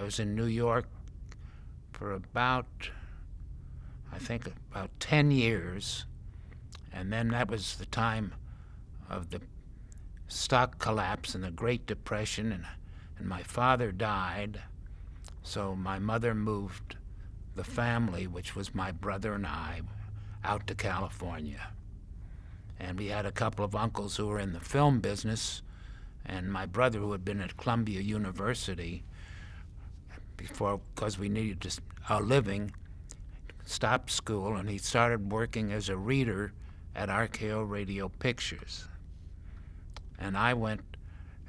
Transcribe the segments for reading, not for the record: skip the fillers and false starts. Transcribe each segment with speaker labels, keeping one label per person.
Speaker 1: was in New York for about 10 years, and then that was the time of the stock collapse and the Great Depression, and my father died, so my mother moved the family, which was my brother and I, out to California. And we had a couple of uncles who were in the film business, and my brother, who had been at Columbia University before, because we needed a living, stopped school, and he started working as a reader at RKO Radio Pictures. And I went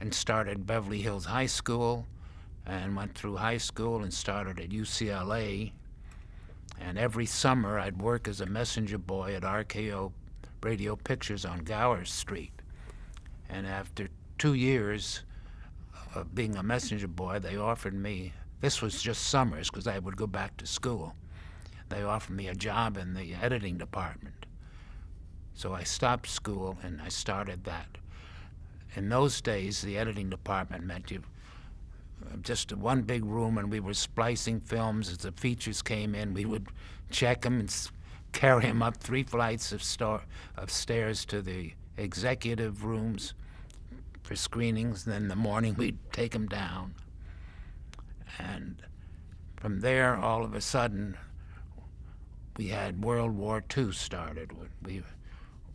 Speaker 1: and started Beverly Hills High School, and went through high school and started at UCLA. And every summer I'd work as a messenger boy at RKO Radio Pictures on Gower Street. And after 2 years of being a messenger boy, they offered me, this was just summers because I would go back to school, they offered me a job in the editing department. So I stopped school and I started that. In those days, the editing department meant just one big room, and we were splicing films. As the features came in, we would check them and carry them up 3 flights of stairs to the executive rooms for screenings. Then in the morning, we'd take them down. And from there, all of a sudden, we had World War II started. We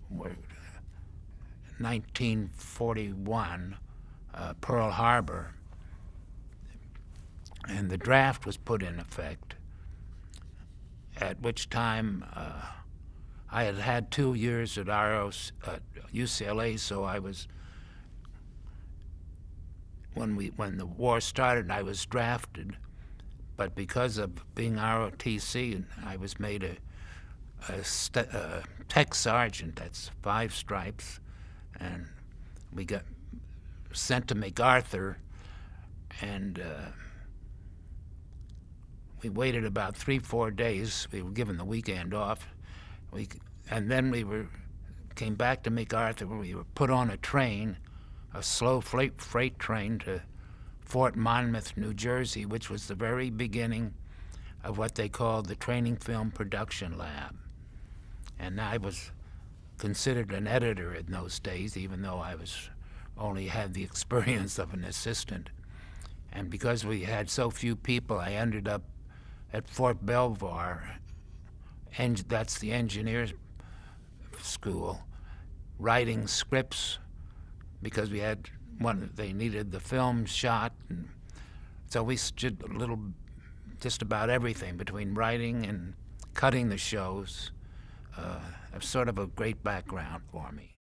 Speaker 1: were 1941, Pearl Harbor, and the draft was put in effect, at which time I had had 2 years at UCLA, so I was, when the war started, I was drafted, but because of being ROTC, I was made a tech sergeant. That's 5 stripes, and we got sent to MacArthur, and we waited about 3-4 days. We were given the weekend off, and then came back to MacArthur. We were put on a train, a slow freight train to Fort Monmouth, New Jersey, which was the very beginning of what they called the Training Film Production Lab. And I was considered an editor in those days, even though I only had the experience of an assistant. And because we had so few people, I ended up at Fort Belvoir, and that's the engineers school, writing scripts because we had they needed the film shot, and so we did just about everything between writing and cutting the shows. It's sort of a great background for me.